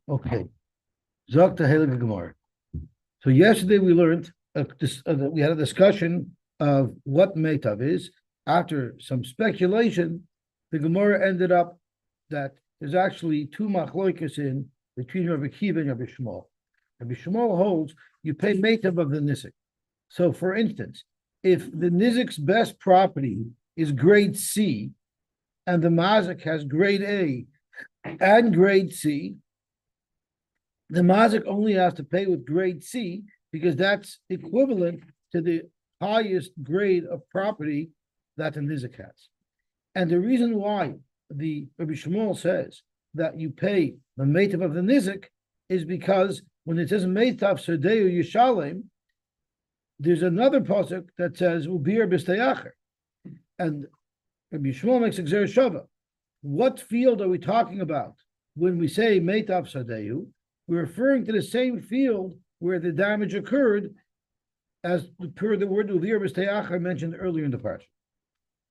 Okay. Zok Tehillah Gemara. So yesterday we learned that we had a discussion of what Meitav is. After some speculation, the Gemara ended up that there's actually two machloikas in between Rabbi Kiva and Rabbi Shmuel. Rabbi Shmuel holds you pay Meitav of the Nizik. So, for instance, if the Nizik's best property is grade C and the Mazik has grade A and grade C, the Mazik only has to pay with grade C because that's equivalent to the highest grade of property that the Nizik has. And the reason why the Rabbi Shmuel says that you pay the Meitav of the Nizik is because when it says Meitav Sodeu Yishalem, there's another pasuk that says Ubir B'Steyacher. And Rabbi Shmuel makes a Gzer Shava. What field are we talking about when we say Meitav Sodeu? We're referring to the same field where the damage occurred as per the word Uvir B'Steyacher mentioned earlier in the parsha.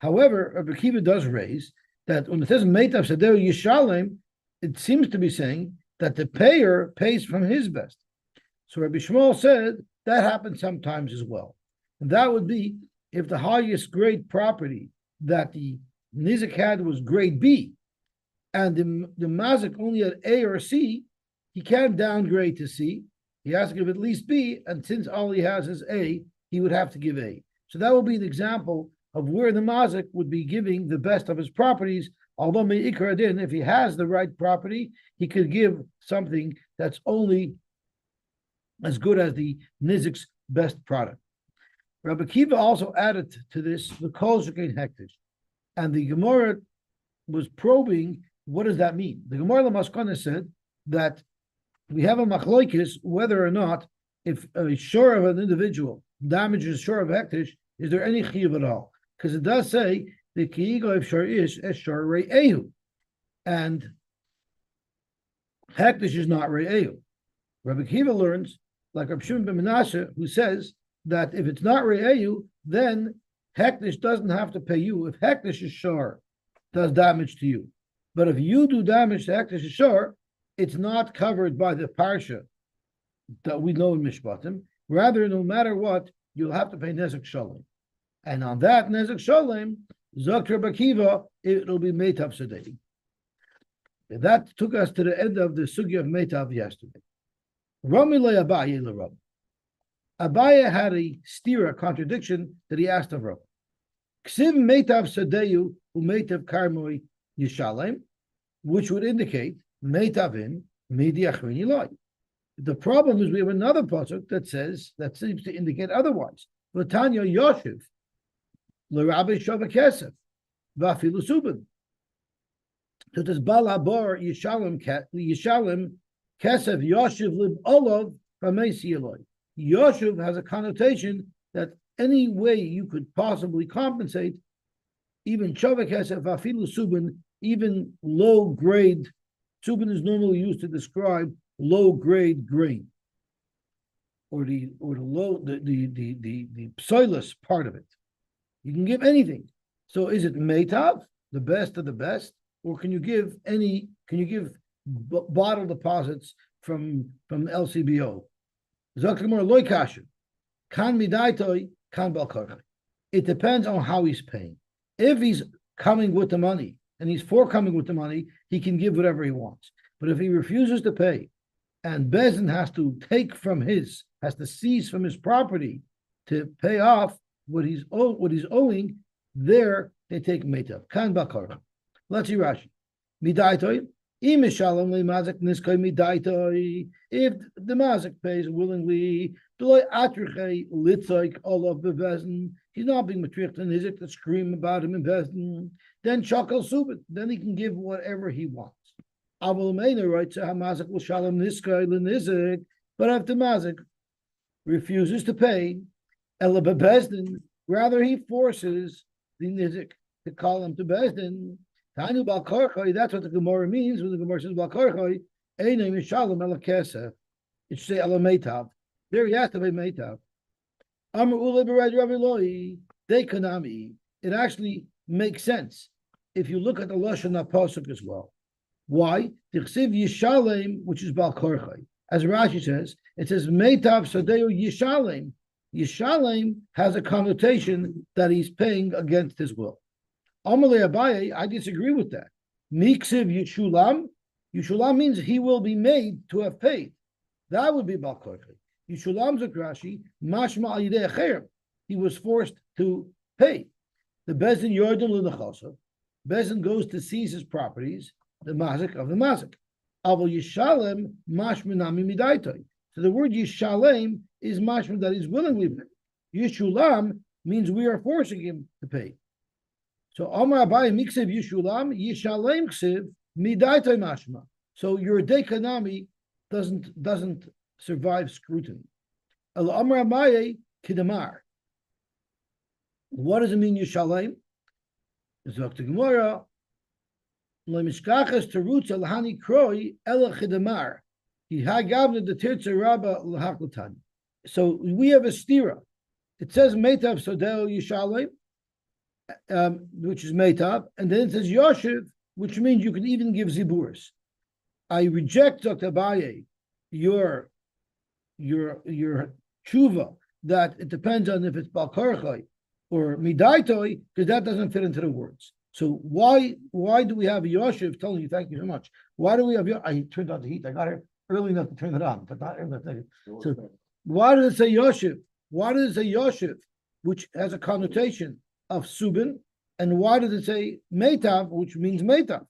However, Rabbi Kiva does raise that when it says Meitav Sodeu Yishalem, it seems to be saying that the payer pays from his best. So Rabbi Shmuel said that happens sometimes as well. And that would be if the highest grade property that the Nizik had was grade B, and the Mazik only had A or C, he can't downgrade to C. He has to give at least B, and since all he has is A, he would have to give A. So that would be an example of where the Mazik would be giving the best of his properties, although Me'ikar Adin, if he has the right property, he could give something that's only as good as the Nizik's best product. Rabbi Kiva also added to this the Kol Shekain Hektish. And the Gemara was probing, what does that mean? The Gemara Lamaskana said that we have a machloikis whether or not if a shore of an individual damages shore of Hektish, is there any chiyuv at all? Because it does say the kiyigo of shor ish es shor re'ehu. And Hektish is not re'ehu. Rabbi Kiva learns like Rabbi Shimon ben Menashe, who says that if it's not Re'eyu, then Hektish doesn't have to pay you. If Hektish is shor, does damage to you. But if you do damage to Hektish is shor, it's not covered by the parsha that we know in Mishpatim. Rather, no matter what, you'll have to pay Nezek Shalom. And on that Nezek Shalom, Zok Rabbi Kiva, it'll be Meitav Sedei. That took us to the end of the sugya of Meitav yesterday. Abaye had a steer, a contradiction that he asked of Rav. Ksiv Meitav Sadeyu Umeitav Karmoi Yishalem, which would indicate Meitavin Mediachrin Yilai. The problem is we have another pasuk that seems to indicate otherwise. Vatanya Yoshiv L'Rabbi Shava Kesef Vafilu Subin. So this Balabor Yishalem Kesef Yoshiv Lib Olav Ramesi Eloi. Yoshiv has a connotation that any way you could possibly compensate, even Shava Kesef Vafilu Subin, even low grade. Subin is normally used to describe low grade grain, or the psoilus part of it. You can give anything. So is it meitav, the best of the best, or can you give bottle deposits from LCBO? It depends on how he's paying. If he's coming with the money and he's forthcoming with the money, he can give whatever he wants. But if he refuses to pay, and Bezin has to seize from his property to pay off what he's owing, there they take meitav. Kan bakar. Let's see Rashi. Midaitoi. If the mazik pays willingly, he's not being matricht and is it to scream about him in Bezdin, then shakal subit, then he can give whatever he wants. Right, so Hamazik will shalom niskai lenizik, but if the mazik refuses to pay, Ela bebezdin, rather he forces the nizik to call him to Bezdin. Tanu bal karchai, that's what the Gemara means when the Gemara says bal karchai, einay mishalom ela kesef. It should say ela meitav. There he has to pay meitav. Amar ule bered Rav Eloi, they kanami. It actually makes sense if you look at the lashon pasuk as well. Why? Tichsiv Yishalem, which is Bal Korchai. As Rashi says, it says Meitav Sadeu Yishalem. Yishalem has a connotation that he's paying against his will. Amalei Abaye, I disagree with that. Miksiv Yishulam. Yishulam means he will be made to have paid. That would be Bal Korchai. Yishulam Zakrashi, Mashma Ayidei Acher. He was forced to pay. The Bezin Yordim L'Nachasa. Bezin goes to seize his properties, the mazik of the mazik. Avol Yishalem Mashminami Midaitai. So the word Yishalem is mashma that he's willingly paid. Yishulam means we are forcing him to pay. So Amar Abai Miksev Yishulam Yishalem Ksiv Midaitai Mashma. So your dekanami doesn't survive scrutiny. Al Amar Abai Kidamar. What does it mean Yishalem? Zok the Gemara. Lemishkachas terutz alhani kroi ela chidamar. He hagavna the tirtza rabba lahaklatani. So we have a stira. It says meitav sodel yishalem, which is meitav, and then it says yoshev, which means you can even give ziburis. I reject Dr. Abaye your tshuva that it depends on if it's balkarchai or midaitoi, because that doesn't fit into the words. So why do we have Yoshev telling you, thank you so much? Why do we have I turned on the heat. I got here early enough to turn it on, but not early enough to. So why does it say Yoshev? Why does it say Yoshev, which has a connotation of Subin? And why does it say Meitav, which means Meitav?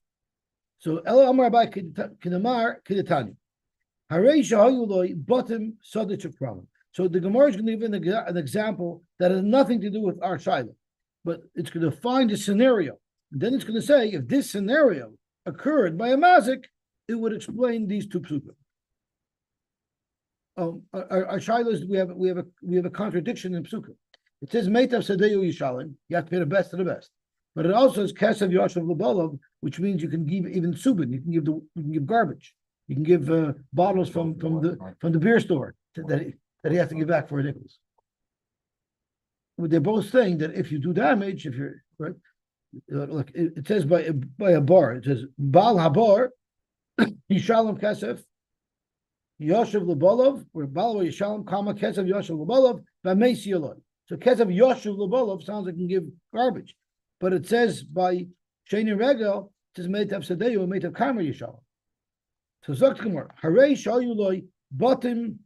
So Ela Amar Abai Kidamar Kidatani. Harei Shahayuloi Bottom Sadich of problem. So the Gemara is going to give an example that has nothing to do with our Shiloh, but it's going to find a scenario. And then it's going to say if this scenario occurred by a mazik, it would explain these two psukim. Our Shilohs, we have a contradiction in psukim. It says Meitav Sadeu Yishalim, you have to pay the best of the best. But it also says Kesav Yoshev Lubolov, which means you can give even subin, you can give garbage, you can give bottles from the beer store that he has to give back for nickels. They're both saying that if you do damage, if you're right, look, it says by a bar, it says Bal Habar Yishalom Kesef Yoshev Lubolov, or Bal Yishalom Kama Kesef Yoshev Lubolov Bamesi Yoloi. So Kesef Yoshev Lubolov sounds like you can give garbage, but it says by Sheni Regel, it says Meitav Sadeyu and Meitav Kamer Yishalom. So Zok Gemara Harei Shayuloi Batim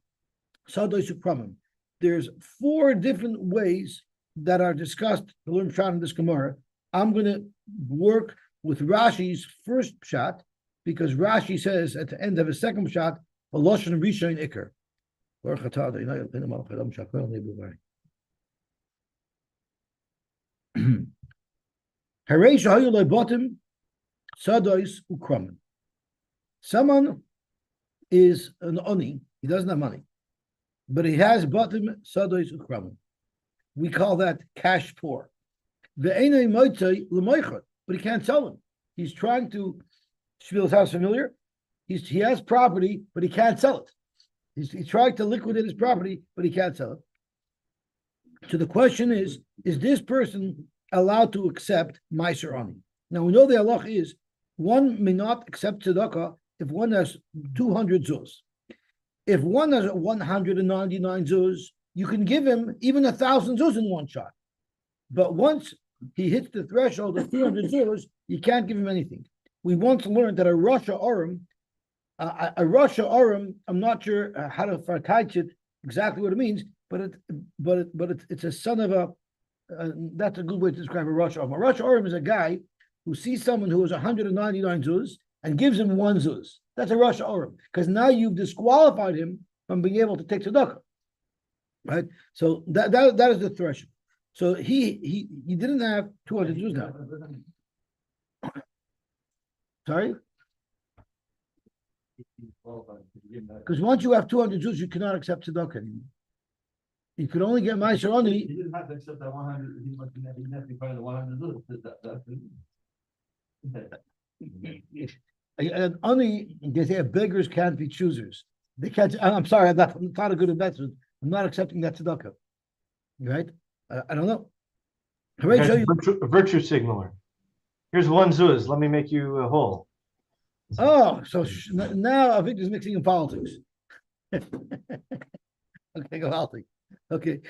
Sadoy Supramim. There's 4 different ways that are discussed to learn Pshat in this Gemara. I'm going to work with Rashi's first Pshat, because Rashi says at the end of his second Pshat, Loshen Rishon Iker. Someone is an oni, he doesn't have money, but he has bottom sadois ukramim. We call that cash poor. But he can't sell them. He's trying to. Shmuel sounds familiar. He has property, but he can't sell it. He's trying to liquidate his property, but he can't sell it. So the question is this person allowed to accept Meiser Ani? Now we know the halach is one may not accept tzedakah if one has 200 zuz. If one has 199 zuz, you can give him even 1,000 zuz in one shot. But once he hits the threshold of 300 zuz, you can't give him anything. We once learned that a Rasha Aram, I'm not sure how to farkach it exactly what it means, but it's a son of a. That's a good way to describe a Rasha Aram. A Rasha Aram is a guy who sees someone who has 199 zuz and gives him 1 zuz. That's a Rasha Aram, because now you've disqualified him from being able to take tzedakah, right? So that is the threshold. So he didn't have 200 zuz now. Sorry? Because once you have 200 zuz, you cannot accept tzedakah anymore. You could only get Meiser Ani. He didn't have to accept that 100. He didn't have to be part of the 100 zuz. And only they say beggars can't be choosers. They can't. I'm sorry, I'm not a good investment. I'm not accepting that tzedakah. Right? I don't know. A virtue signaler. Here's 1 zuz. Let me make you a whole. Oh, so now Victor's mixing in politics. Okay, go healthy. Okay.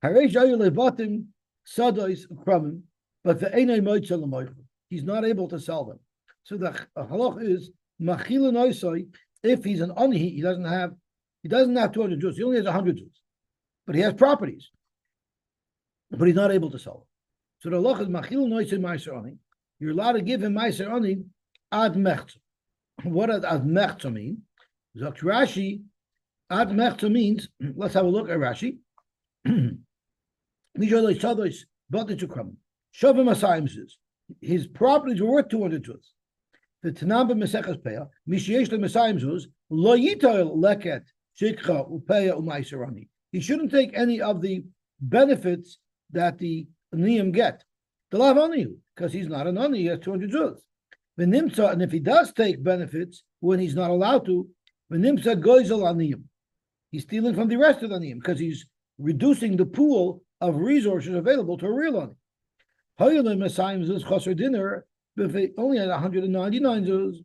Hare shayu levatim sadois krumim, but the einay moitzel lemoichel. He's not able to sell them. So the halach is machila noisoi. If he's an ani, he doesn't have 200 Jews. He only has 100 Jews, but he has properties, but he's not able to sell them. So the halach is machila noisoi meiser ani. You're allowed to give him meiser ani ad mechza. What does ad mechza mean? Zok Rashi, ad mechza means. Let's have a look at Rashi. His properties were worth 200 zuz. The Tanam b'Meseches Peah, Misheyesh leMesayim zuz, lo yitoil leket shikcha upeya u'maiserani. He shouldn't take any of the benefits that the Aniyim get. The lav aniyu, because he's not an ani, he has 200 zuz. V'nimtza, and if he does take benefits when he's not allowed to, v'nimtza goizel aniyim. He's stealing from the rest of the aniyim because he's reducing the pool of resources available to a real ani. Hayulim Mesayim zuz chaser dinner. If he only had 199 zuz,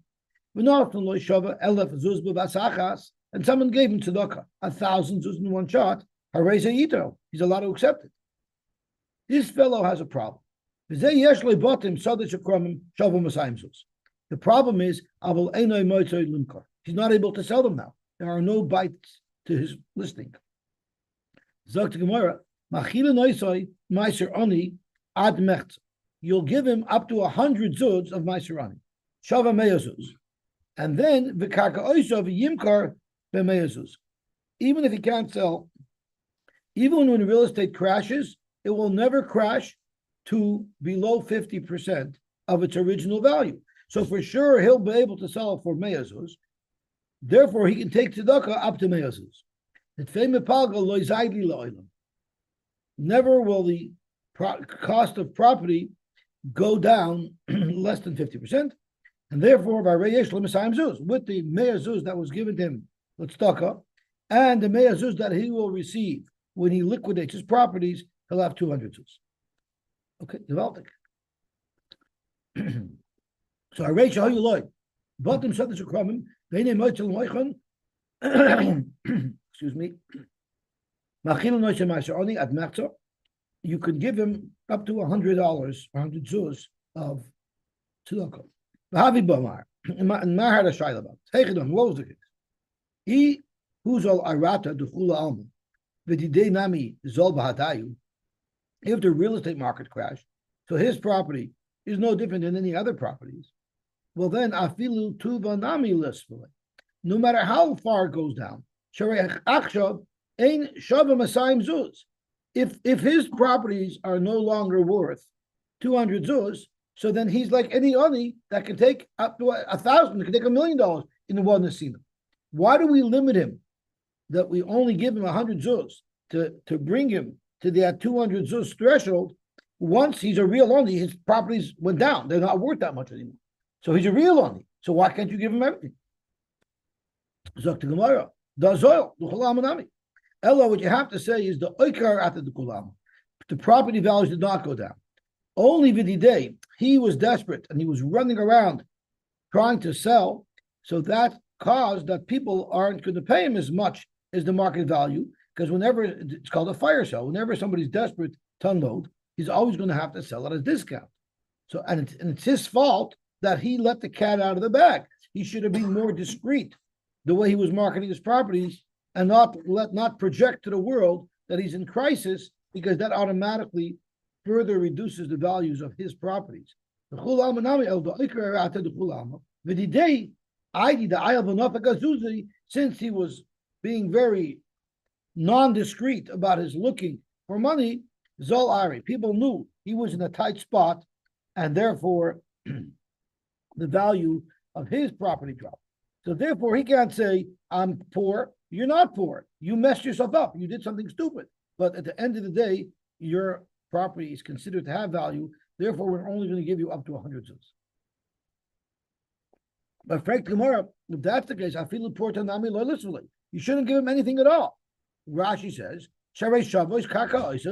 and someone gave him tzedakah, 1,000 zuz in one shot, he's allowed to accept it. This fellow has a problem. The problem is, he's not able to sell them now. There are no bites to his listing. You'll give him up to 100 zuz of Maiserani, Shava Meyazuz. And then Vikaka Oisov Yimkar Bemeyazuz. Even if he can't sell, even when real estate crashes, it will never crash to below 50% of its original value. So for sure, he'll be able to sell it for Meyazuz. Therefore, he can take tzedakah up to Meyazuz. Never will the cost of property go down less than 50%, and therefore by Reyesh L'Mesayim Zuz, with the Meir Zuz that was given to him, L'Tzedakah, and the Meir Zuz that he will receive when he liquidates his properties, he'll have 200 Zuz. Okay, developing. So Arei Shahu Yoloi, Batim Sadish Akramim, Beinei Moitzel Moichan, excuse me, Machil Noishe Ma'aseh Ad Machzor. You could give him up to $100, 100 zuz of tzedakah. V'havi b'amar, and Mar had a shayla about. Heichedon, what was the case? He who's all arata d'chula alma, v'didei nami zol b'hadayu. If the real estate market crashed, so his property is no different than any other properties. Well, then afilu tuva nami lisfulei. No matter how far it goes down, sharei achshav ein shava masayim zuz. If his properties are no longer worth 200 zuz, so then he's like any ani that can take up to 1,000, can take $1 million in the one nesina. Why do we limit him that we only give him 100 zuz to bring him to that 200 zuz threshold? Once he's a real ani, his properties went down; they're not worth that much anymore. So he's a real ani. So why can't you give him everything? Zok Gemara, dazoil duchalam. Ella, what you have to say is the oikar after the kulam. The property values did not go down. Only Vididei, he was desperate and he was running around trying to sell. So that caused that people aren't going to pay him as much as the market value, because whenever it's called a fire sale, whenever somebody's desperate to unload, he's always going to have to sell at a discount. So and it's his fault that he let the cat out of the bag. He should have been more discreet the way he was marketing his properties, and not project to the world that he's in crisis, because that automatically further reduces the values of his properties. Since he was being very non-discreet about his looking for money, Zol Ari, people knew he was in a tight spot, and therefore the value of his property dropped. So therefore he can't say, I'm poor. You're not poor. You messed yourself up. You did something stupid. But at the end of the day, your property is considered to have value. Therefore, we're only going to give you up to 100 zuz. But Frank Gemara, if that's the case, I feel important. You shouldn't give him anything at all. Rashi says, your karka is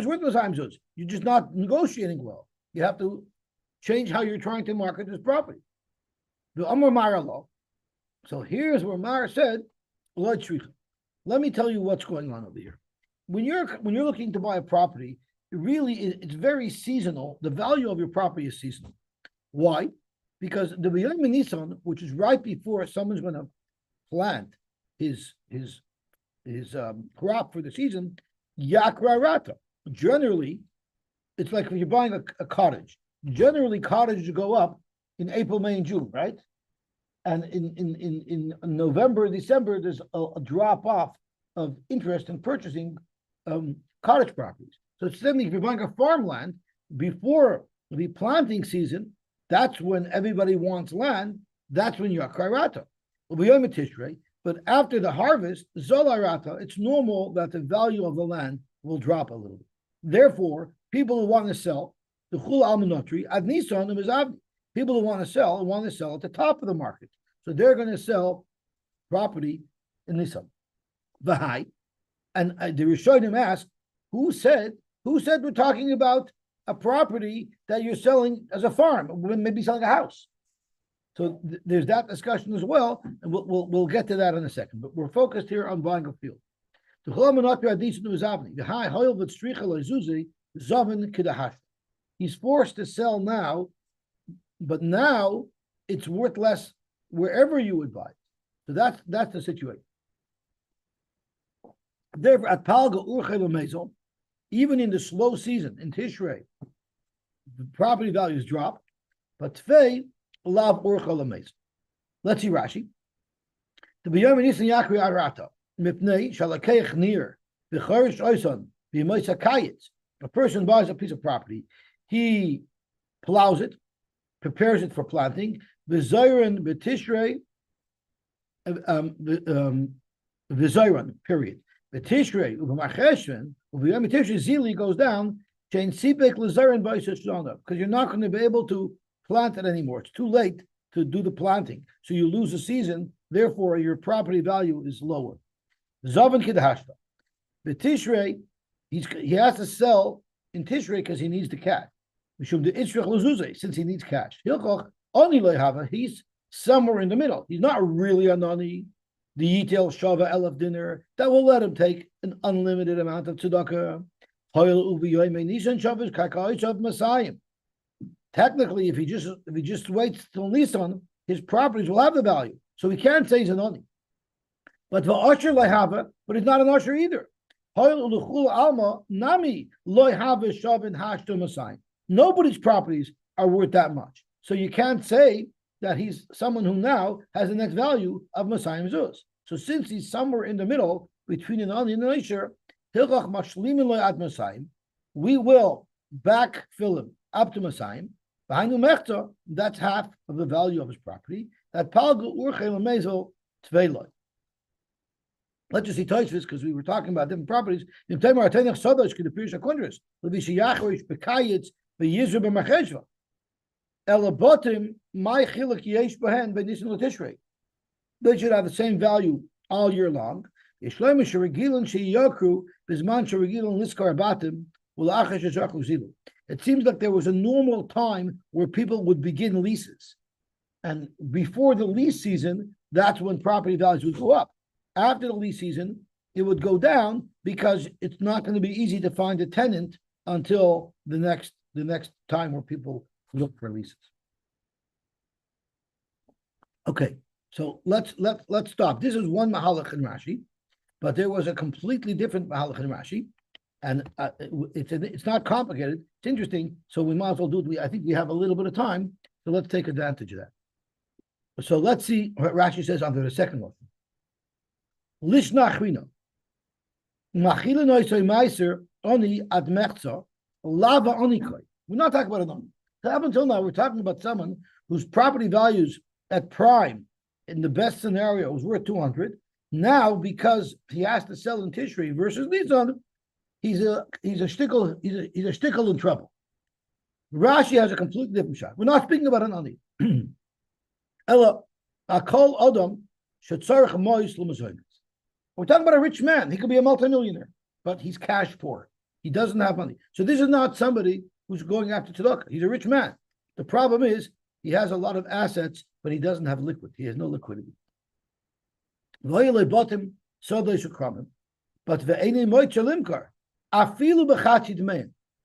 worth Masayim zuz. You're just not negotiating well. You have to change how you're trying to market this property. The Amar Mara law. So here's where Mara said, Lord Shricha. Let me tell you what's going on over here. When you're looking to buy a property, it's very seasonal. The value of your property is seasonal. Why? Because the B'yom Nisan, which is right before someone's going to plant his crop for the season, Yakra Rata. Generally, it's like if you're buying a cottage. Generally, cottages go up in April, May, and June, right? And in November, December, there's a drop off of interest in purchasing cottage properties. So suddenly, if you're buying a farmland before the planting season, that's when everybody wants land. That's when you're Kairata. But after the harvest, Zolarata, it's normal that the value of the land will drop a little bit. Therefore, people who want to sell the Chul Almanotri, Ad Nisan is Avni. People who want to sell at the top of the market. So they're going to sell property in Nisan. Vahai. And the Rishonim asked, who said we're talking about a property that you're selling as a farm, maybe selling a house? So there's that discussion as well, and we'll get to that in a second. But we're focused here on buying a field. He's forced to sell now, but now it's worth less wherever you would buy. So that's the situation. Therefore, at Palga Urchel Mezel, even in the slow season in Tishrei, the property values drop, but Tfei Lav Urchel Mezel. Let's see Rashi. The B'yom Nisan Yakri Arata Mipnei Shalakeich Nir V'Chorish Oison V'Moisa Kayitz. A person buys a piece of property, he plows it, prepares it for planting. V'Zoyron V'Tishrei V'Zoyron. Period. The Tishrei, Uvamacheshven, Uvayom Tishrei Zili goes down, Chain Sipek Lazarin Baisashana, because you're not going to be able to plant it anymore. It's too late to do the planting. So you lose the season, therefore your property value is lower. Zavan Kidhashta. The Tishrei, he has to sell in Tishrei because he needs the cash. Since he needs cash. He's somewhere in the middle. He's not really a nani. The Yitel Shava Elef dinner that will let him take an unlimited amount of tzedakah. Technically, if he just waits till Nisan, his properties will have the value. So he can't say he's an oni. But the usher lehava, but he's not an usher either. Nobody's properties are worth that much. So you can't say that he's someone who now has the next value of Masayim Zuz. So since he's somewhere in the middle between an Ani and an Isher, we will backfill him up to Masayim. That's half of the value of his property. That let's just see Tosfos because we were talking about different properties. They should have the same value all year long. It seems like there was a normal time where people would begin leases. And before the lease season, that's when property values would go up. After the lease season, it would go down because it's not going to be easy to find a tenant until the next time where people look for leases. Okay, so let's stop. This is one mahalach in Rashi, but there was a completely different mahalach in Rashi, and it's not complicated. It's interesting, so we might as well do it. I think we have a little bit of time, so let's take advantage of that. So let's see what Rashi says under the second one. Lishnachrina. Machila noisoy meiser oni ad mechza lava onikoi. We're not talking about a number. So up until now, we're talking about someone whose property values at prime, in the best scenario, was worth 200. Now, because he has to sell in Tishrei versus Nisan, he's a shtickle in trouble. Rashi has a completely different shot. We're not speaking about an ani. Ella akol adam shetzarich mois l'mazoyim. We're talking about a rich man. He could be a multimillionaire, but he's cash poor. He doesn't have money. So this is not somebody who's going after tzedakah. He's a rich man. The problem is he has a lot of assets but he doesn't have liquid. He has no liquidity. Bottom, so they should come. But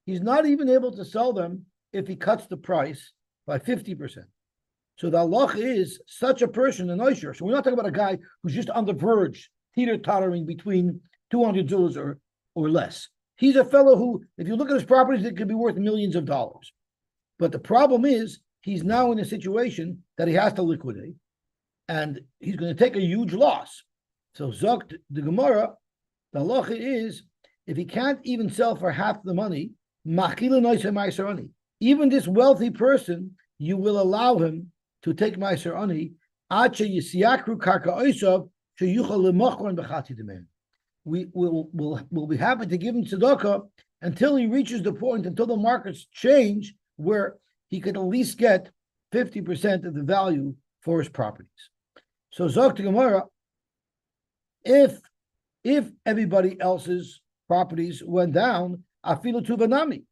he's not even able to sell them if he cuts the price by 50%. So the halacha is such a person, an oisher. So we're not talking about a guy who's just on the verge, teeter-tottering between 200 zuz or less. He's a fellow who, if you look at his properties, it could be worth millions of dollars. But the problem is, he's now in a situation that he has to liquidate, and he's going to take a huge loss. So Zokt the Gemara, the halacha is, if he can't even sell for half the money, even this wealthy person, you will allow him to take Meiser Ani, we will be happy to give him tzedakah until he reaches the point, until the markets change, where he could at least get 50% of the value for his properties. So Zok to Gemara, if everybody else's properties went down, afilu tuva nami,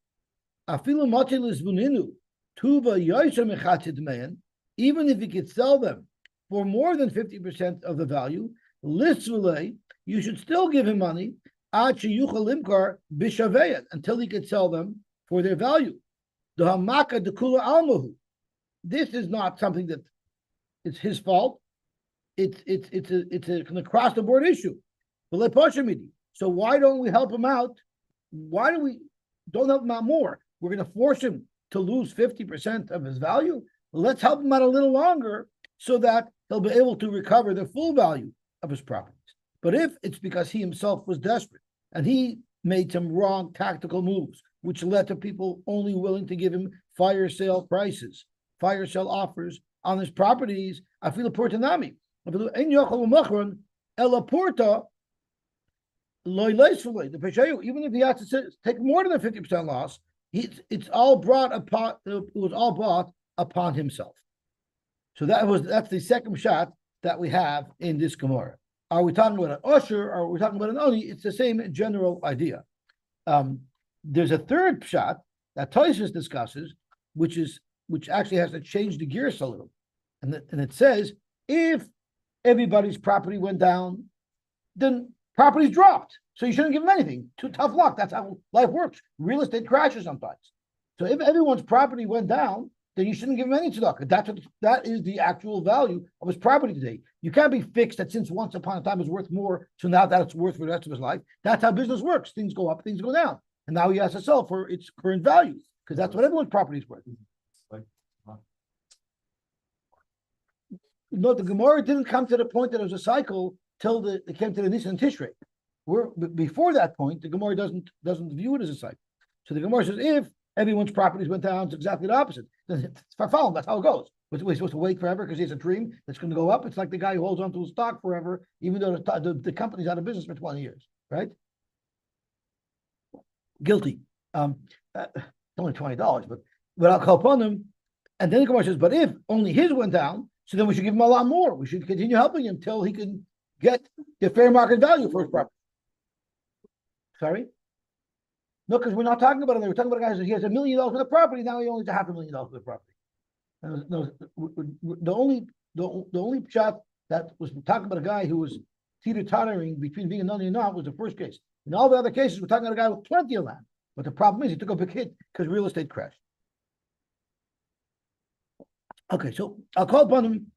afilu matil izbuninu, tuva yoyser mechatid meyan, even if he could sell them for more than 50% of the value, listvule, you should still give him money until he could sell them for their value. The hamaka dekula almahu. This is not something that it's his fault. It's an across the board issue. So why don't we help him out? Why don't help him out more? We're going to force him to lose 50% of his value. Let's help him out a little longer so that he'll be able to recover the full value of his properties. But if it's because he himself was desperate and he made some wrong tactical moves, which led to people only willing to give him fire sale prices, fire sale offers on his properties, I feel a portanami. Even if he has to take more than a 50% loss, it was all brought upon himself. So that's the second shot that we have in this Gemara. Are we talking about an usher or are we talking about an oni? It's the same general idea. There's a third shot that Tosfos discusses, which actually has to change the gears a little, and it says if everybody's property went down, then properties dropped. So you shouldn't give them anything. Too tough luck. That's how life works. Real estate crashes sometimes. So if everyone's property went down, then you shouldn't give him any tzedakah. That is the actual value of his property today. You can't be fixed that since once upon a time it was worth more, so now that it's worth for the rest of his life. That's how business works. Things go up, things go down. And now he has to sell for its current value, because that's what everyone's property is worth. No, the Gemara didn't come to the point that it was a cycle till it came to the Nisan Tishrei. Before that point, the Gemara doesn't view it as a cycle. So the Gemara says if everyone's properties went down, it's exactly the opposite. It's farfallen, that's how it goes. We're supposed to wait forever because he has a dream that's going to go up. It's like the guy who holds onto a stock forever, even though the company's out of business for 20 years, right? Guilty. It's only $20, but I'll call upon him. And then the Gemara says, but if only his went down, so then we should give him a lot more. We should continue helping him till he can get the fair market value for his property. Sorry? No, because we're not talking about it. We're talking about a guy who has $1 million for the property. Now he only has $500,000 for the property. No, the only shot that was talking about a guy who was teeter-tottering between being a nani and not was the first case. In all the other cases, we're talking about a guy with plenty of land. But the problem is he took a big hit because real estate crashed. Okay, so I'll call upon him.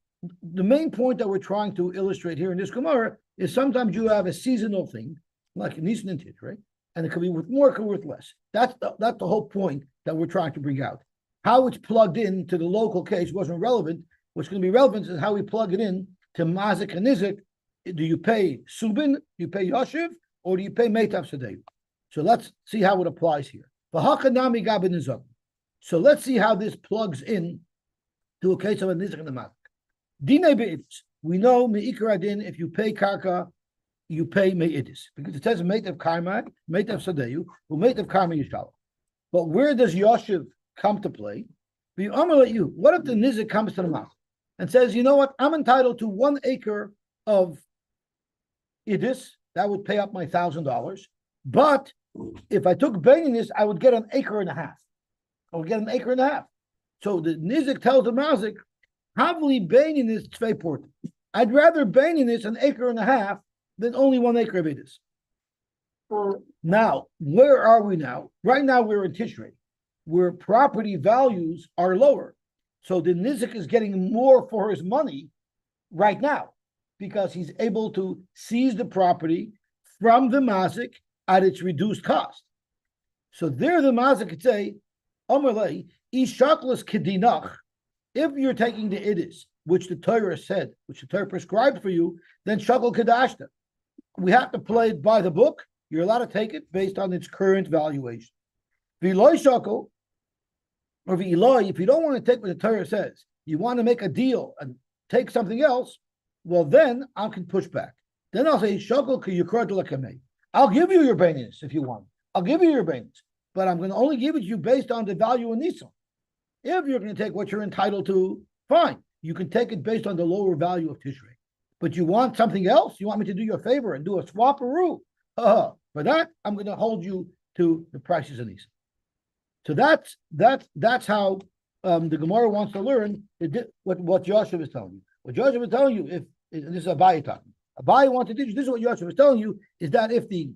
The main point that we're trying to illustrate here in this Gemara is sometimes you have a seasonal thing, like Nisan and Tit, right? And it could be worth more, it could be worth less. That's the whole point that we're trying to bring out. How it's plugged in to the local case wasn't relevant. What's going to be relevant is how we plug it in to Mazik and Nizik. Do you pay Subin, do you pay Yoshiv, or do you pay Meitav Sadeh? So let's see how it applies here. So let's see how this plugs in to a case of a Nizik and a Mazik. Dine be'idis. We know me'ikar adin, if you pay karka, you pay me'idis. Because it says me'itav karma, me'itav sadeyu, or me'itav karma yishal. But where does Yoshiv come to play? What if the Nizik comes to the Mazik and says, you know what, I'm entitled to 1 acre of idis, that would pay up my $1,000. But if I took Bainis, I would get 1.5 acres. I would get 1.5 acres. So the Nizik tells the Mazik, Havli Bainin is Tvei Port. I'd rather Bainin is an acre and a half than only 1 acre of Edis. Now, where are we now? Right now, we're in Tishrei, where property values are lower. So the Nizik is getting more for his money right now because he's able to seize the property from the Mazik at its reduced cost. So there the Mazik could say, Omerlei, Ishaklas Kedinach, if you're taking the Idis, which the Torah said, which the Torah prescribed for you, then Shakal Kedashta. We have to play it by the book. You're allowed to take it based on its current valuation. V'loi Shakal, or v'iloi, if you don't want to take what the Torah says, you want to make a deal and take something else, well, then I can push back. Then I'll say, Shakal Kiyukrat Lakamei. I'll give you your bainis if you want. I'll give you your bainis, but I'm going to only give it to you based on the value in Nisan. If you're going to take what you're entitled to, fine. You can take it based on the lower value of Tishrei. But you want something else? You want me to do you a favor and do a swap-a-roo? For that, I'm going to hold you to the prices of Nisan. So that's how the Gemara wants to learn what Yosy is telling you. What Yosy is telling you, and this is Abaye talking. Abaye wants to teach. This is what Yosy is telling you: is that if the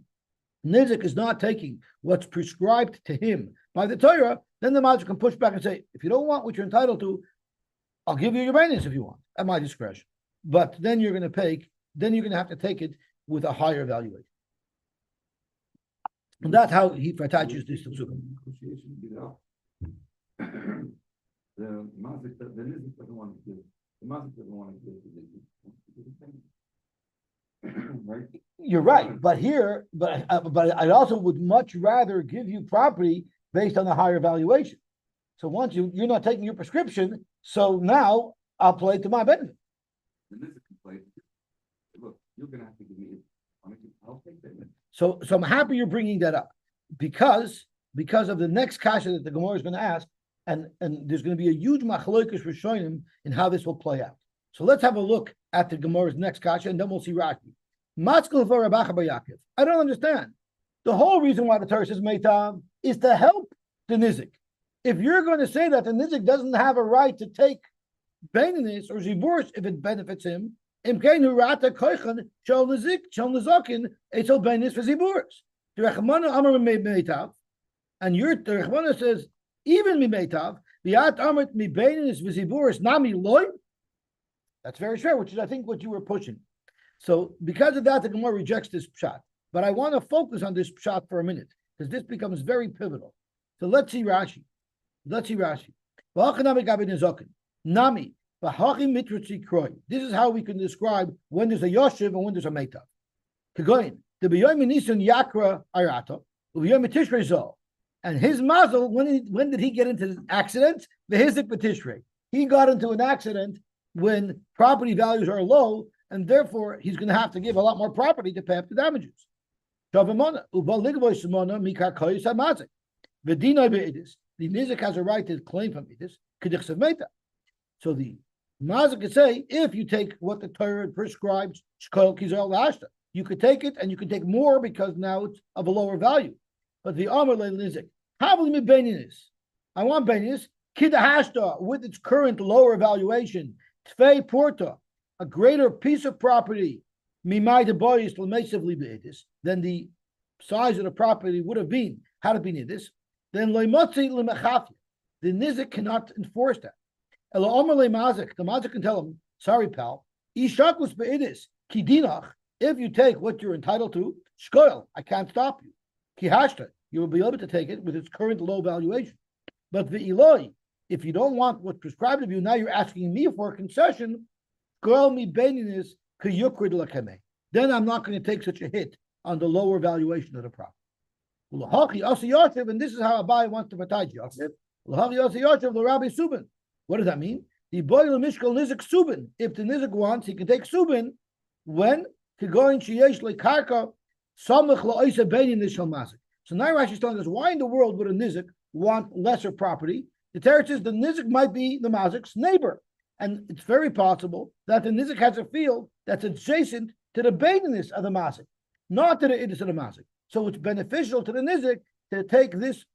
Nizik is not taking what's prescribed to him by the Torah, then the Mazik can push back and say, if you don't want what you're entitled to, I'll give you your bainis if you want, at my discretion. But then you're going to have to take it with a higher valuation. And that's how he attaches this to Psukim. The Mazik doesn't want to give. The Mazik doesn't want to give right? You're right, but I also would much rather give you property based on a higher valuation. So once you're not taking your prescription, so now I'll play to my benefit. The Nizik can play. Look, you're gonna have to give me. I'll take that. So I'm happy you're bringing that up because of the next kasha that the Gemara is going to ask, and there's going to be a huge machlokas for Shonim in how this will play out. So let's have a look at the Gemara's next kasha, and then we'll see Rashi. I don't understand. The whole reason why the Torah says Meitam is to help the Nizik. If you're going to say that the Nizik doesn't have a right to take Bainis or Ziburis if it benefits him, and your Rechmana says, even Meitav, that's very fair, which is I think what you were pushing. So because of that, the Gemara rejects this pshat. But I want to focus on this pshat for a minute, because this becomes very pivotal. So let's see Rashi. Nami. This is how we can describe when there's a Yoshiv and when there's a Meitav. And his mazel, when did he get into the accident? The Hizik B'Tishrei. He got into an accident when property values are low, and therefore he's going to have to give a lot more property to pay up the damages. The Nizik has a right to claim from Idis. So the Mazik could say, if you take what the Torah prescribes, you could take it and you could take more because now it's of a lower value. But the Amar Nizik, I want Bainis, Kidahashta, with its current lower valuation, Tvei Porta, a greater piece of property, Mimai de Boyis than the size of the property would have been had it been Idis, then Loimotzi Limachafia. The Nizik cannot enforce that. The Mazik can tell him, sorry, pal, Ishakus be'idis, Kidinach, if you take what you're entitled to, Shkoil, I can't stop you. Kihashta, you will be able to take it with its current low valuation. But the Eloi, if you don't want what's prescribed of you, now you're asking me for a concession, Shkoil mi beninis kiyukrid lakame. Then I'm not going to take such a hit on the lower valuation of the property. And this is how Abai wants to pataj Yosef. What does that mean? The boy mishkal nizik subin. If the nizik wants, he can take subin when kigoin sheyesh lekarka samach la'isa beinin nishal mazik. So now Rashi is telling us why in the world would a nizik want lesser property? The Torah says the nizik might be the mazik's neighbor, and it's very possible that the nizik has a field that's adjacent to the beininess of the mazik, not to the idus of the mazik. So it's beneficial to the nizik to take this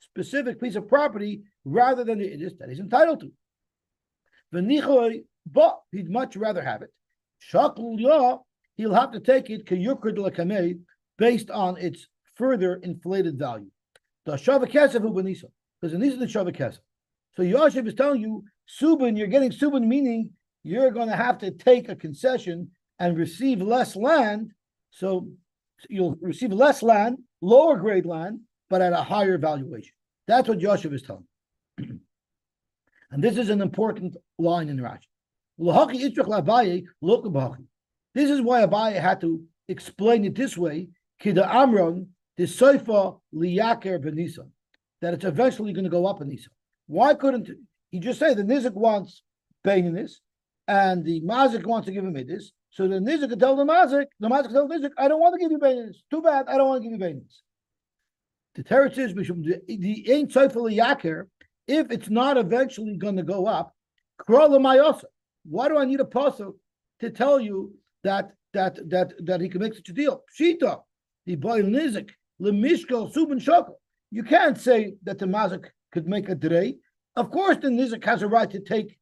specific piece of property rather than the idus that he's entitled to. V'nichoy, but he'd much rather have it. Shakul ya, he'll have to take it k'yukr de l'kamei, based on its further inflated value. The shava kesef hu b'nisa, because these are the shava kesef. So Yosef is telling you, subin, you're getting subin, meaning you're going to have to take a concession and receive less land. So you'll receive less land, lower grade land, but at a higher valuation. That's what Yosef is telling you. And this is an important line in Rashi. This is why Abaye had to explain it this way, Kida Amron, the Soifa Liyaker Benisa, that it's eventually going to go up in Nisa. Why couldn't he just say the Nizik wants paying in this, and the Mazik wants to give him this? So the Nizik could tell the Mazik could tell the Nizik, I don't want to give you paying in this. Too bad, I don't want to give you paying in this. The teretz is the ain't Soifa Liyaker, if it's not eventually going to go up, why do I need a pasuk to tell you that he can make such a deal? Pshita, the boy nizik, lemishkal subin shokal. You can't say that the mazik could make a drei. Of course, the nizik has a right to take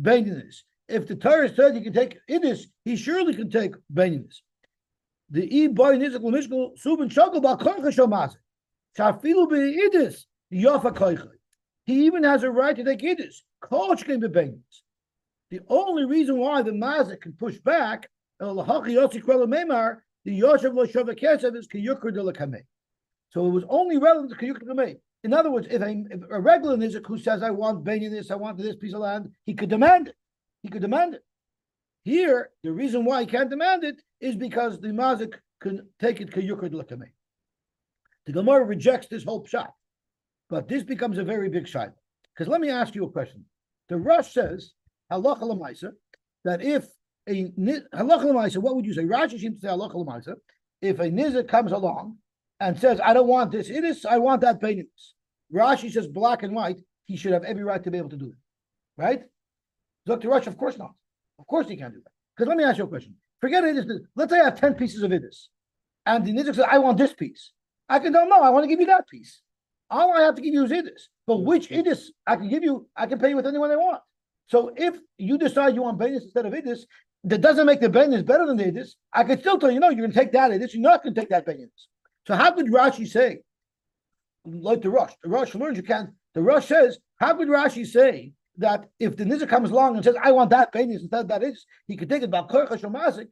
baininess. If the Torah said he can take idis, he surely can take baininess. The boy nizik lemishkal subin shokal ba'korcha shomazik. Shafilu be'idis yofa koichay. He even has a right to take idis. Koch can be baininess. The only reason why the mazik can push back, the Yosef lo shava kesef is kiyukr de l'kamei. So it was only relevant to kiyukr de l'kamei. In other words, if a regular nizik who says, I want this, I want this piece of land, he could demand it. He could demand it. Here, the reason why he can't demand it is because the mazik can take it kiyukr de l'kamei. The Gemara rejects this whole pshat. But this becomes a very big shayla. Because let me ask you a question. The Rosh says, halacha l'maisa, that if a halacha l'maisa, what would you say? Rashi seems to say halacha l'maisa. If a nizik comes along and says, I don't want this, I want that paynimus. Rashi says black and white, he should have every right to be able to do it. Right? Dr. Rosh, of course not. Of course he can't do that. Because let me ask you a question. Forget it. Let's say I have 10 pieces of idis. And the nizik says, I want this piece. I can tell, no, I want to give you that piece. All I have to give you is idis. But which idis I can give you, I can pay you with anyone I want. So if you decide you want bainis instead of idis, that doesn't make the bainis better than the idis. I can still tell you, no, you're going to take that idis, you're not going to take that bainis. So how could Rashi say, like the Rosh learns you can't, the Rosh says, how could Rashi say that if the nizik comes along and says, I want that bainis instead of that idis, he could take it about korcha shomazik.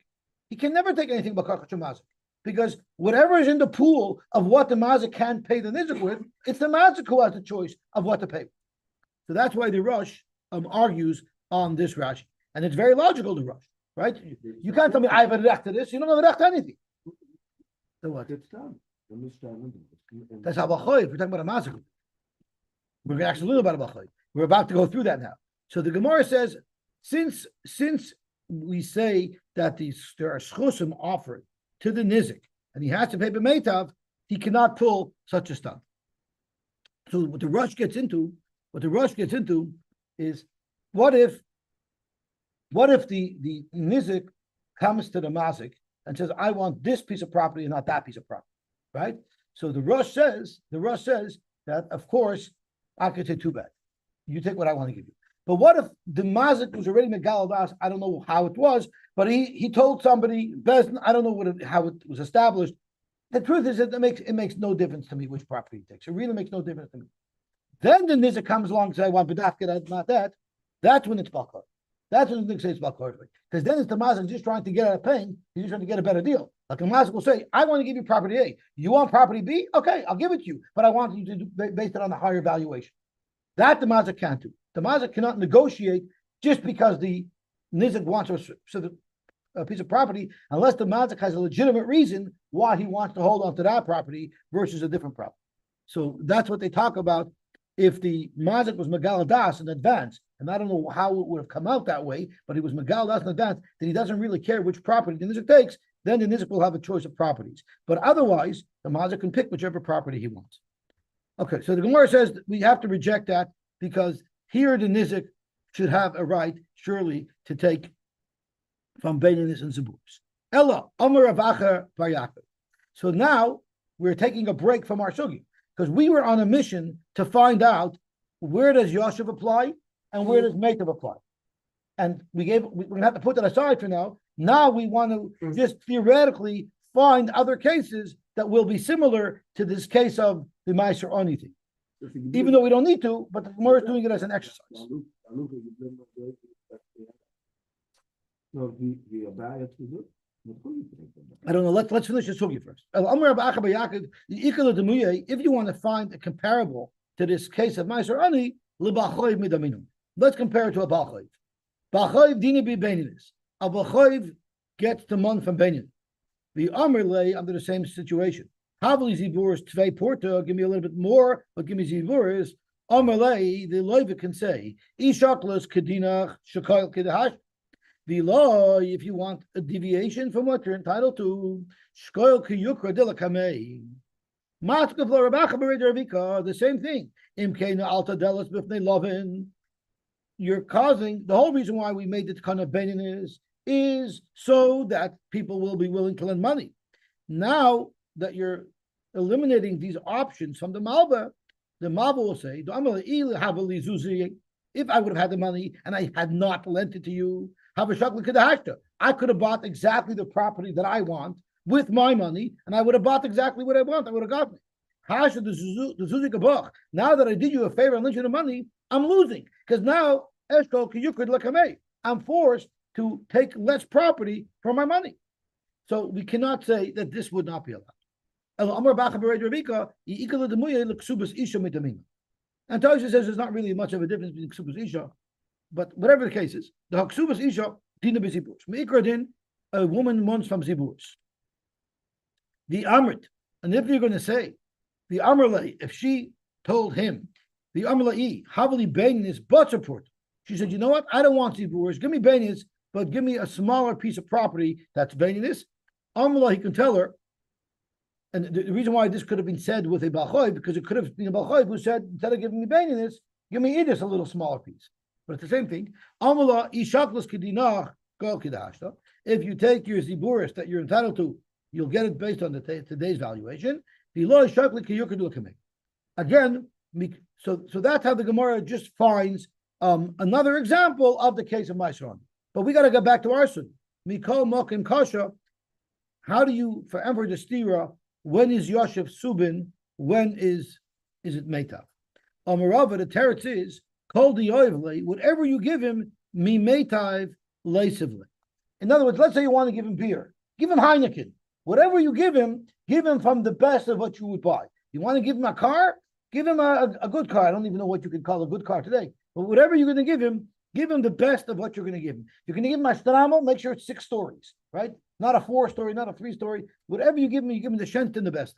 He can never take anything about korcha shomazik. Because whatever is in the pool of what the mazik can pay the nizik with, it's the mazik who has the choice of what to pay. So that's why the Rosh argues on this Rashi. And it's very logical, the Rosh, right? You can't tell me I have a recht to this, you don't have a recht to anything. So what? It's done. That's how Bachoy, we're talking about a mazik. We're going to actually learn about a Bachoy. We're about to go through that now. So the Gemara says, since we say that there are schusim offered to the nizik, and he has to pay b'meitav, he cannot pull such a stunt. So what the Rosh gets into is what if the nizik comes to the mazik and says, I want this piece of property and not that piece of property, right? So the Rosh says that of course I could say too bad. You take what I want to give you. But what if the mazik was already megal das? I don't know how it was, but he told somebody, I don't know how it was established. The truth is that it makes no difference to me which property he takes. It really makes no difference to me. Then the nizik comes along and says, I want bedafka, not that. That's when it's bakar. That's when the nizik says bakar. Because then it's the mazik just trying to get out of paying. He's just trying to get a better deal. Like a mazik will say, I want to give you property A. You want property B? Okay, I'll give it to you. But I want you to do based it on a higher valuation. That the mazik can't do. The mazik cannot negotiate just because the nizik wants a piece of property, unless the mazik has a legitimate reason why he wants to hold on to that property versus a different property. So that's what they talk about. If the mazik was megal das in advance, and I don't know how it would have come out that way, but he was megal das in advance, that he doesn't really care which property the nizik takes, then the nizik will have a choice of properties. But otherwise, the mazik can pick whichever property he wants. Okay, so the Gemara says we have to reject that because here the nizik should have a right, surely, to take from Beinanis and Zaburs. Ella, Amar Avacha Bar Yaakov. So now we're taking a break from our sugi because we were on a mission to find out where does Yosef apply and where does Meitav apply. and we're gonna have to put that aside for now. Now we want to just theoretically find other cases that will be similar to this case of the Meiser Oni thing. Even though we don't need to, but the Gemara is doing it as an exercise. I don't know. Let's finish this sugi first. If you want to find a comparable to this case of Meiser Ani, let's compare it to a Balchayv. Balchayv dina be beininis. A Balchayv gets the month from beinin. The Amr lay under the same situation. Havli ziburis tvei porta, give me a little bit more, but give me ziburis. Amr lay, the loiva can say, ishaklas kedinach shakal kedahash. The law, if you want a deviation from what you're entitled to, shkoil kiyukra dilakamei. Matkav lo rabacha beredavika, the same thing. Imkena alta delas bifnei lovin. You're causing, the whole reason why we made it kind of beinin is so that people will be willing to lend money. Now that you're eliminating these options from the Malva will say, if I would have had the money and I had not lent it to you, I could have bought exactly the property that I want with my money, and I would have bought exactly what I want. I would have gotten it. Now that I did you a favor and lent you the money, I'm losing. Because now, I'm forced to take less property for my money. So we cannot say that this would not be allowed. And Tosha says there's not really much of a difference between ksubas isha, but whatever the case is, the ksubas isha dina b'ziburos. Meikra din, a woman wants from ziburos. The amrit, and if you're going to say the amrlay, if she told him the amrlai havali bainis but support, she said, you know what? I don't want ziburos. Give me bainis, but give me a smaller piece of property that's bainis. Amrlay, he can tell her. And the reason why this could have been said with a Balchoy, because it could have been a Balchoy who said, instead of giving me Baininus, give me Idis, a little smaller piece. But it's the same thing. If you take your Ziburis that you're entitled to, you'll get it based on today's valuation. Again, so that's how the Gemara just finds another example of the case of Maisron. But we got to go back to our Sun. Mikol Mokim Kasha. How do you, for Emperor Destira, when is Yoshev Subin? When is it Meitav? Amarava, the teretz is, Kol Diyoivle, whatever you give him, Mi Meitav Leisivle. In other words, let's say you want to give him beer. Give him Heineken. Whatever you give him from the best of what you would buy. You want to give him a car? Give him a good car. I don't even know what you could call a good car today. But whatever you're going to give him the best of what you're going to give him. If you're going to give him a Stramo, make sure it's 6 stories, right? Not a 4-story, not a 3-story. Whatever you give him the shent and the best.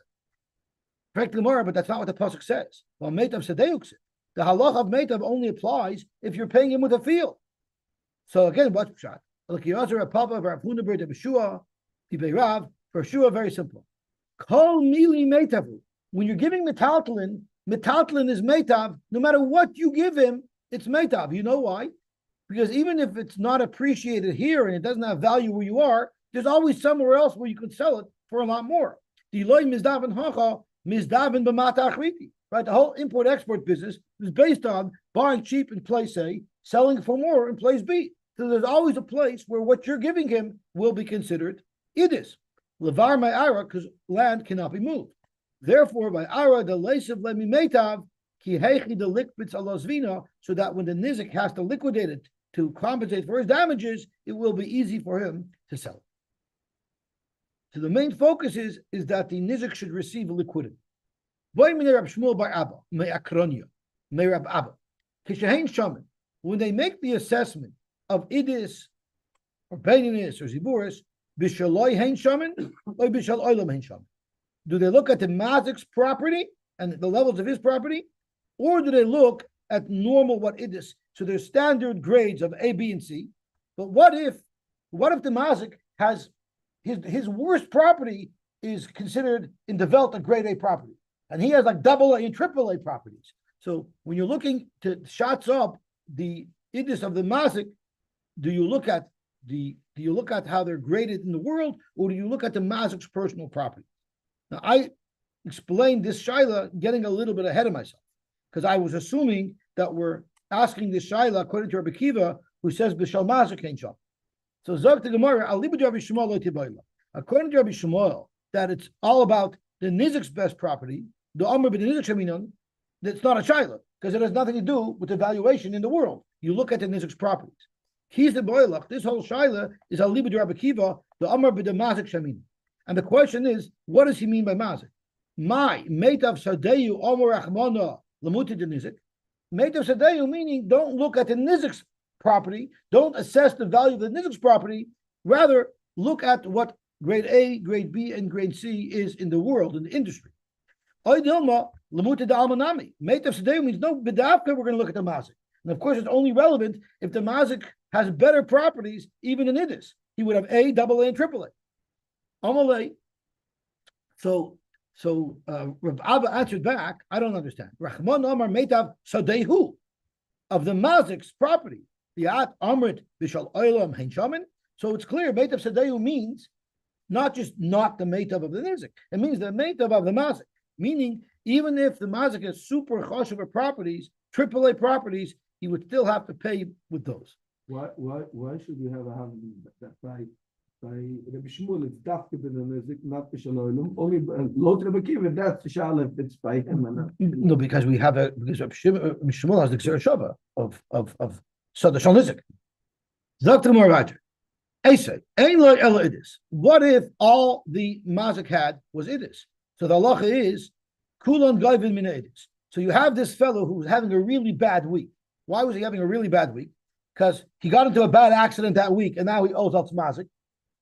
Correct Gemara, but that's not what the pasuk says. Well, Meitav Sedeyuk, the halach of Meitav only applies if you're paying him with a field. So again, what's pshat? Like Yosy a Papa, Rav Huna Ber Beshua, Tibei Rav, for Shua, very simple. Kol mili Meitavu. When you're giving metaltalin is Meitav. No matter what you give him, it's Meitav. You know why? Because even if it's not appreciated here and it doesn't have value where you are, there's always somewhere else where you could sell it for a lot more. Right? The whole import-export business is based on buying cheap in place A, selling for more in place B. So there's always a place where what you're giving him will be considered idis. Levar ma'ara, because land cannot be moved. Therefore, by ara, the leisav lemi meitav, ki heichi the likbitz alosvina, so that when the nizik has to liquidate it to compensate for his damages, it will be easy for him to sell it. So the main focus is that the nizik should receive liquidity. When they make the assessment of idis or baininus or ziburis, do they look at the mazik's property and the levels of his property, or do they look at normal what idis? So there's standard grades of A, B, and C. But what if the mazik has his worst property is considered in developed a grade A property, and he has like AA and AAA properties. So when you're looking to shots up the idis of the mazik, do you look at how they're graded in the world, or do you look at the mazik's personal property? Now I explained this shaila getting a little bit ahead of myself, because I was assuming that we're asking this shaila according to Rabbi Kiva who says b'shal mazik ain't sham. So Zog the Gemara, Al Libud Rabbi Shmuel lo tibayla. According to Rabbi Shmuel, that it's all about the nizik's best property, the Amr b'the nizik sheminon, that's not a shayla, because it has nothing to do with the valuation in the world. You look at the nizik's properties. He's the boilach. This whole shayla is Al Libud Rabbi Kiva, the Amr b'the mazik sheminon. And the question is, what does he mean by mazik? My meitav sadeyu Amr Achmana lamuti the nizik. Meitav sadeyu meaning don't look at the nizik's property, don't assess the value of the nizik's property, rather look at what grade A, grade B, and grade C is in the world, in the industry. Meitav means no bedavka, we're going to look at the mazik. And of course, it's only relevant if the mazik has better properties, even in idis. He would have A, double A, and triple A. Amalei. So Rav Abba answered back, I don't understand. Rahman Amar Meitav Sadehu of the mazik's property. So it's clear, Meitav Sadehu means not just not the Meitav of the Nizik. It means the Meitav of the Mazik. Meaning, even if the Mazik has super choshev properties, AAA properties, he would still have to pay with those. Why should we have a hand that by Rabbi Shmuel it's dafke ben Nizik, not b'shalom? Only Lot Rabbi Kiva, that's the shalom. It's by him and No, because we have because Rabbi Shmuel has the Xer Shava of Sada Shal Nizik. Dr. Moravater. I say, what if all the mazik had was idis? So the halacha is kulon gavin min idis. So you have this fellow who's having a really bad week. Why was he having a really bad week? Because he got into a bad accident that week, and now he owes us mazik.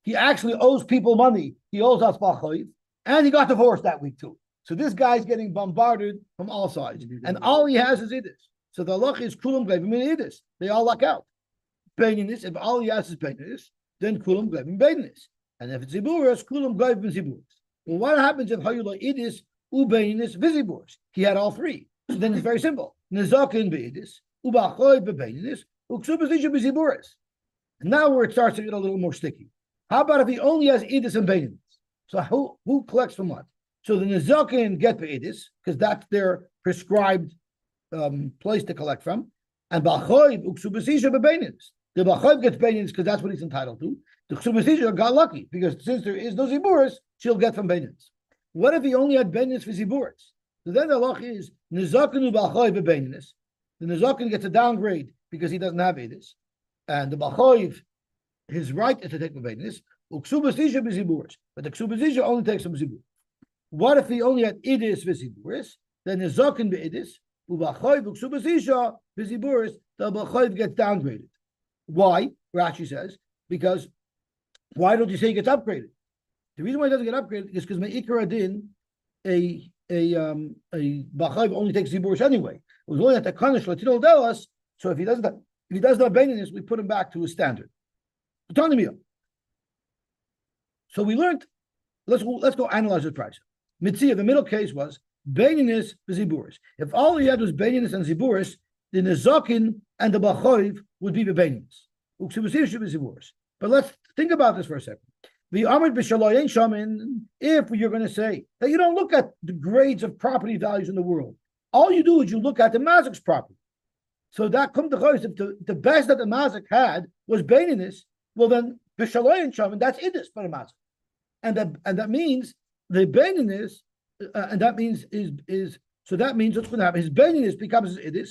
He actually owes people money. He owes us balchoiv, and he got divorced that week too. So this guy's getting bombarded from all sides, and all he has is idis. So the halacha is kulam gavin min idis. They all luck out. Baininess. If all he has is baininess, then kulam gavin baininess. And if it's ziburas, kulam gavin ziburas. Well, what happens if hayula idis ubaininess viziburas? He had all three. So then it's very simple. Nezakin beidis ubachoy bebaininess uksubasisha beziburas. And now where it starts to get a little more sticky. How about if he only has idis and baininess? So who collects from what? So the nezakin get beidis because that's their prescribed place to collect from, and bachoy uksubasisha bebaininess. The bachoy gets baininess because that's what he's entitled to. The Ksubasisha got lucky because since there is no ziburas, she'll get from Beinins. What if he only had Beinins for ziburas? So then the halacha is Nizakinu b'achoiv b'Beinins. The Nizakin gets a downgrade because he doesn't have Edis. And the Bachoiv, his right is to take the Beinins. Uksubasisha b'ziburas. But the Ksubasisha only takes some zibur. What if he only had Edis v'ziburas? Then Nizakin b'Edis. Ubachoiv uksubasisha b'ziburas. The Bachoiv gets downgraded. Why? Rashi says, because why don't you say he gets upgraded? The reason why he doesn't get upgraded is because Me'ikar Adin, a Bachayv only takes Ziburis anyway. It was only at the Kanish Latino Delas, so if he doesn't have Baininess, we put him back to his standard. So we learned, let's go analyze this price. Mitzia, the middle case was Baininess for Ziburis. If all he had was Baininess and Ziburis, then the Zakin and the Bachayv would be the Baininess. But let's think about this for a second. The Amrit b'Shaloyin Shamin, if you're going to say that you don't look at the grades of property values in the world, all you do is you look at the Mazik's property. So that come to choice, if the best that the Mazik had was Baininess, well then b'Shaloyin Shamin, that's Idis for the Mazik. And that means the Baininess, and that means so that means what's going to happen? His Baininess becomes his Idis,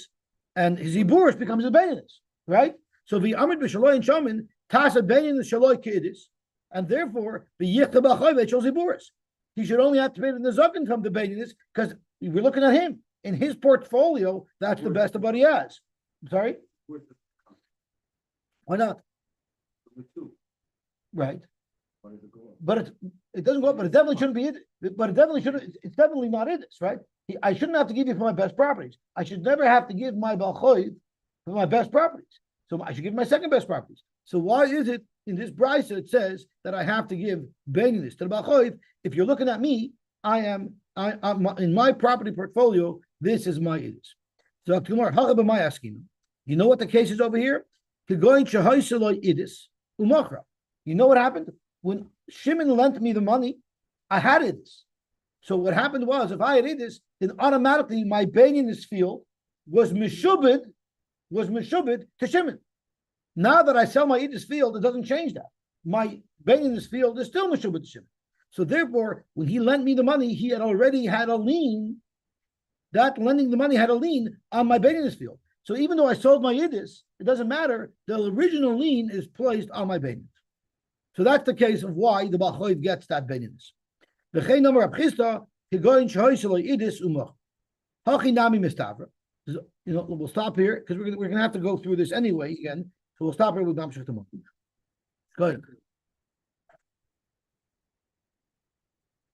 and his Iburis becomes his Baininess, right? So the Amrit b'Shaloyin Shamin, Tasa Baininess Shaloi K'Idis, and therefore, he should only have to pay the Nezakin from the Baininess because we're looking at him. In his portfolio, that's the best of what he has. I'm sorry? Why not? Right. But it doesn't go up, but it definitely shouldn't be it. But it definitely shouldn't, it's definitely not it, right? I shouldn't have to give you for my best properties. I should never have to give my Balchoid for my best properties. So I should give my second best properties. So why is it in this brisa it says that I have to give Baininess to the Balchoiv? If you're looking at me, I'm in my property portfolio, this is my Idis. So you know what the case is over here? You know what happened? When Shimon lent me the money, I had Idis. So what happened was, if I had Idis, then automatically my Baininess field was Meshubed to Shimon. Now that I sell my Idis field, it doesn't change that. My Ben in this field is still Meshubah Shimon. So therefore, when he lent me the money, he had already had a lien. That lending the money had a lien on my Ben in this field. So even though I sold my Idis, it doesn't matter. The original lien is placed on my Ben. So that's the case of why the Balchoiv gets that Ben in this. The number of Chista, Idis Umach. Hachinami Mistavra. We'll stop here because we're gonna have to go through this anyway again. So we'll stop here with Namshach tomorrow. Go ahead.